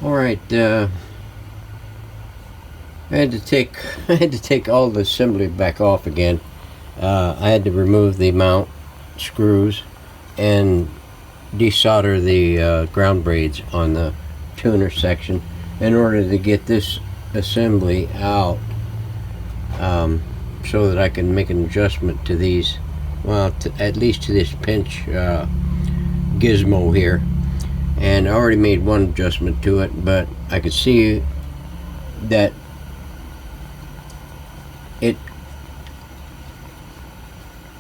Alright, I had to take all the assembly back off again. I had to remove the mount screws and desolder the ground braids on the tuner section in order to get this assembly out, so that I can make an adjustment to these, well, at least to this pinch gizmo here. And I already made one adjustment to it, but I could see that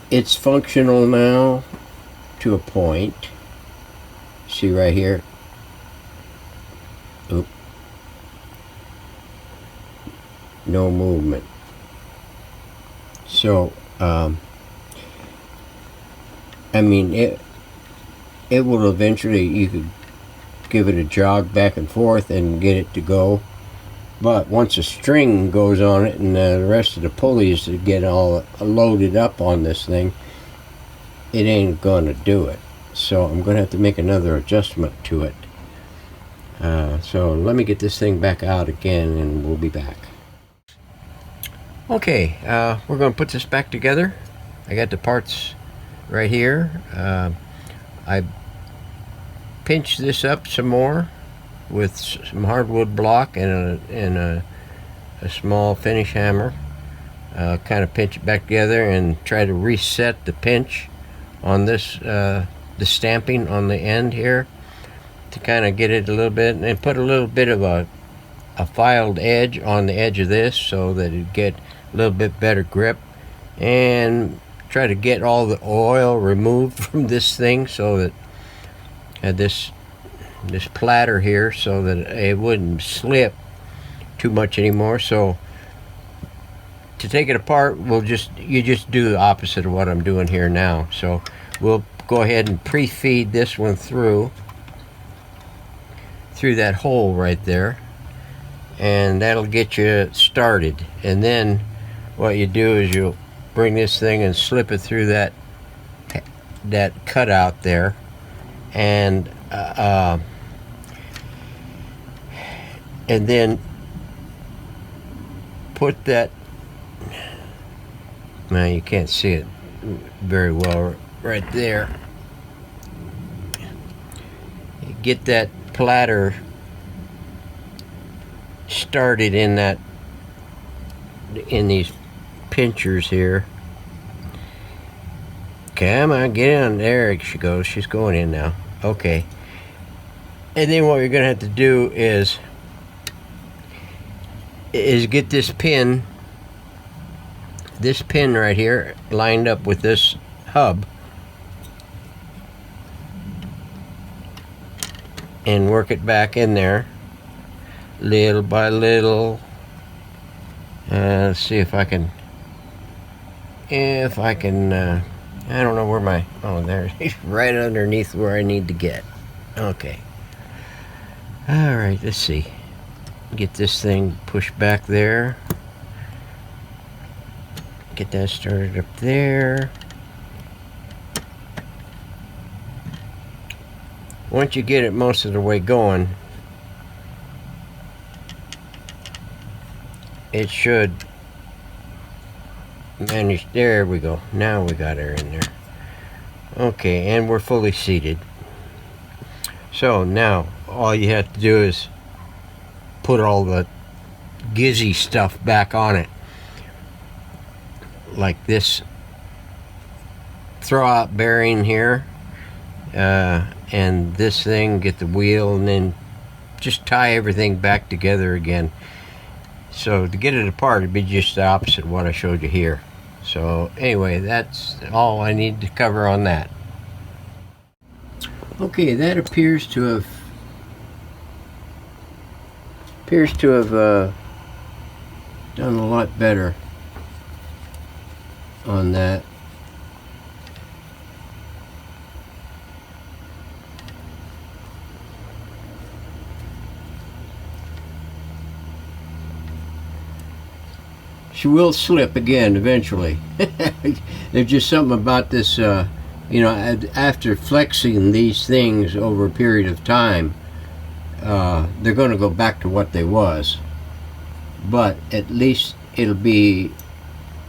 it's functional now to a point. See right here. Oop. No movement. So I mean, it will eventually, you could give it a jog back and forth and get it to go, but once a string goes on it and the rest of the pulleys to get all loaded up on this thing, it ain't gonna do it. So I'm gonna have to make another adjustment to it. So let me get this thing back out again and we'll be back. Okay, we're gonna put this back together. I got the parts right here. I pinched this up some more with some hardwood block and a small finish hammer. Kind of pinch it back together and try to reset the pinch on this, the stamping on the end here, to kind of get it a little bit, and put a little bit of a filed edge on the edge of this so that it get a little bit better grip, and try to get all the oil removed from this thing so that this platter here, so that it wouldn't slip too much anymore. So to take it apart, you just do the opposite of what I'm doing here now. So we'll go ahead and pre-feed this one through that hole right there, and that'll get you started. And then what you do is you'll bring this thing and slip it through that cutout there, and then put that, now you can't see it very well right there. You get that platter started in these pinchers here. Come on, get in. There she goes. She's going in now. Okay. And then what you're gonna have to do is get this pin right here lined up with this hub, and work it back in there little by little. Let's see if I can I don't know where my, oh, there, he's right underneath where I need to get. Okay. Alright, let's see. Get this thing pushed back there. Get that started up there. Once you get it most of the way going, it should manage. There we go. Now we got her in there. Okay, and we're fully seated. So now all you have to do is put all the gizzy stuff back on it, like this throwout bearing here, and this thing, get the wheel, and then just tie everything back together again. So to get it apart, it'd be just the opposite of what I showed you here. So anyway, that's all I need to cover on that. Okay, that appears to have done a lot better on that. She will slip again eventually. There's just something about this, you know, after flexing these things over a period of time, they're going to go back to what they was, but at least it'll be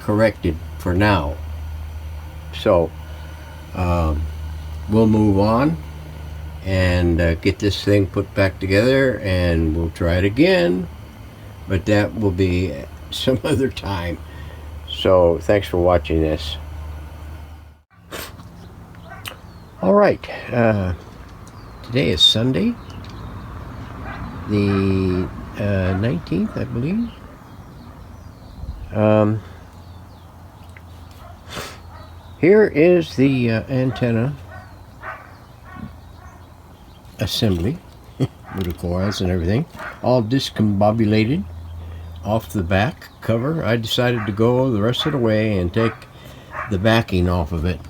corrected for now. So we'll move on and get this thing put back together, and we'll try it again, but that will be some other time. So thanks for watching this. All right, today is Sunday, the 19th, I believe. Here is the antenna assembly with the coils and everything, all discombobulated off the back cover. I decided to go the rest of the way and take the backing off of it.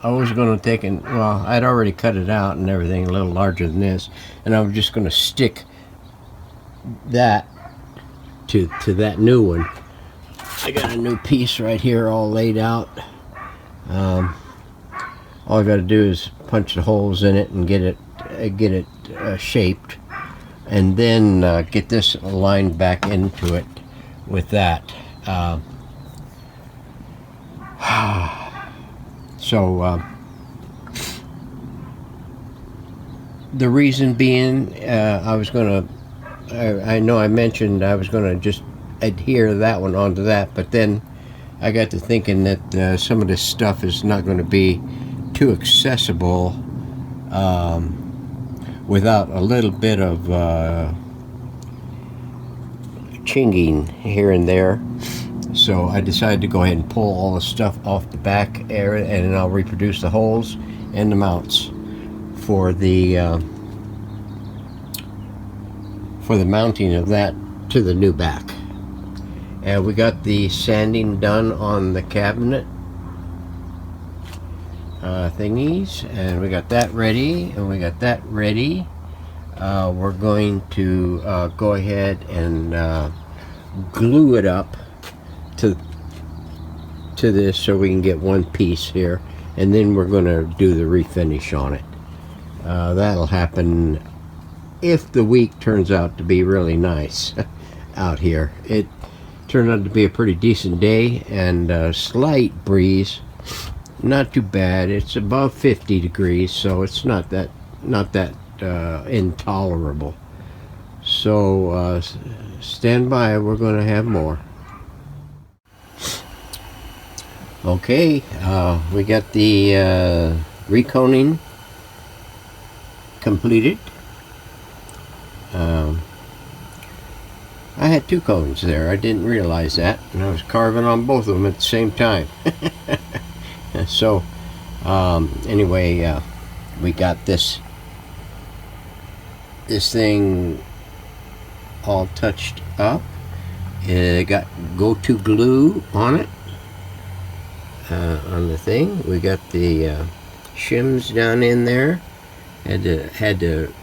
I was going to take it, well, I'd already cut it out and everything, a little larger than this, and I was just going to stick that to that new one. I got a new piece right here all laid out. All I got to do is punch the holes in it and get it shaped, and then get this aligned back into it with that. So the reason being, I know I mentioned I was gonna just adhere that one onto that, but then I got to thinking that some of this stuff is not going to be too accessible without a little bit of chinging here and there. So I decided to go ahead and pull all the stuff off the back area, and then I'll reproduce the holes and the mounts for the mounting of that to the new back. And we got the sanding done on the cabinet thingies, and we got that ready, and we got that ready. We're going to go ahead and glue it up to this so we can get one piece here, and then we're going to do the refinish on it. That'll happen if the week turns out to be really nice out here. It turned out to be a pretty decent day, and a slight breeze, not too bad. It's above 50 degrees, so it's not that intolerable. So stand by, we're going to have more. Okay, we got the reconing completed. I had two cones there. I didn't realize that, and I was carving on both of them at the same time. So anyway, we got this thing all touched up. It got go-to glue on it, on the thing. We got the shims down in there. Had to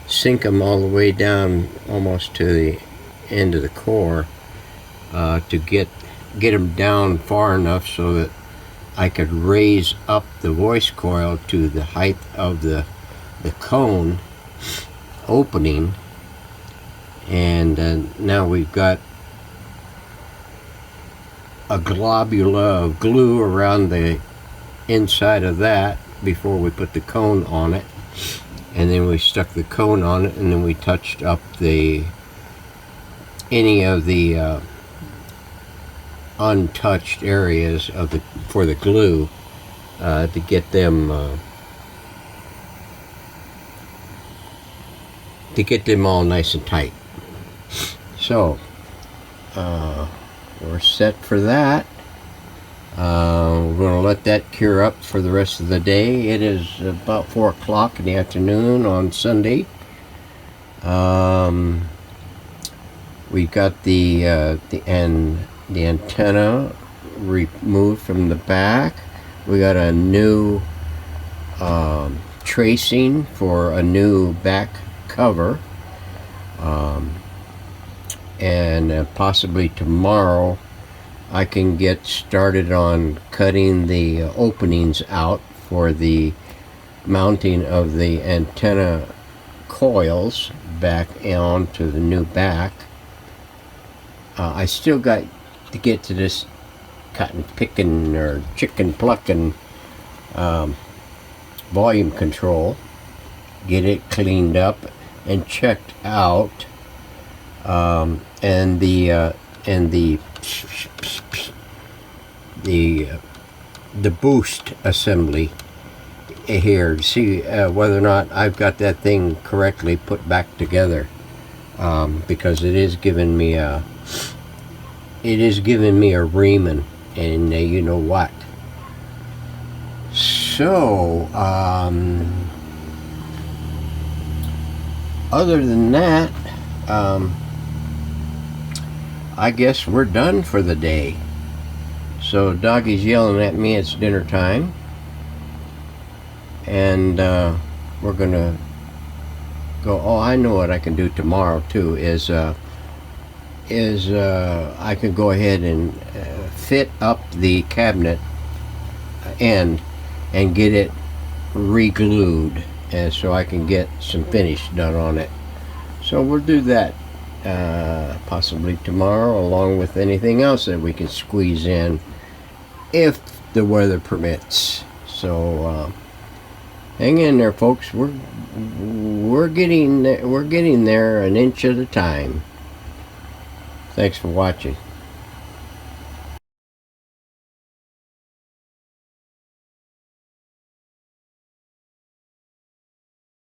sink them all the way down almost to the end of the core to get them down far enough so that I could raise up the voice coil to the height of the cone opening. And now we've got a globula of glue around the inside of that before we put the cone on it, and then we stuck the cone on it, and then we touched up any of the untouched areas of for the glue to get them all nice and tight. So we're set for that. We're going to let that cure up for the rest of the day. It is about 4 o'clock in the afternoon on Sunday. We got the antenna removed from the back. We got a new tracing for a new back cover, and possibly tomorrow I can get started on cutting the openings out for the mounting of the antenna coils back onto the new back. I still got to get to this cotton picking or chicken plucking volume control, get it cleaned up and checked out, and the boost assembly here to see whether or not I've got that thing correctly put back together, because it is giving me a reaming, and you know what. So other than that, I guess we're done for the day. So Doggy's yelling at me, it's dinner time, and we're gonna go. Oh, I know what I can do tomorrow too, is I could go ahead and fit up the cabinet end and get it re-glued, and so I can get some finish done on it. So we'll do that possibly tomorrow, along with anything else that we can squeeze in if the weather permits. So hang in there, folks. We're getting there an inch at a time. Thanks for watching.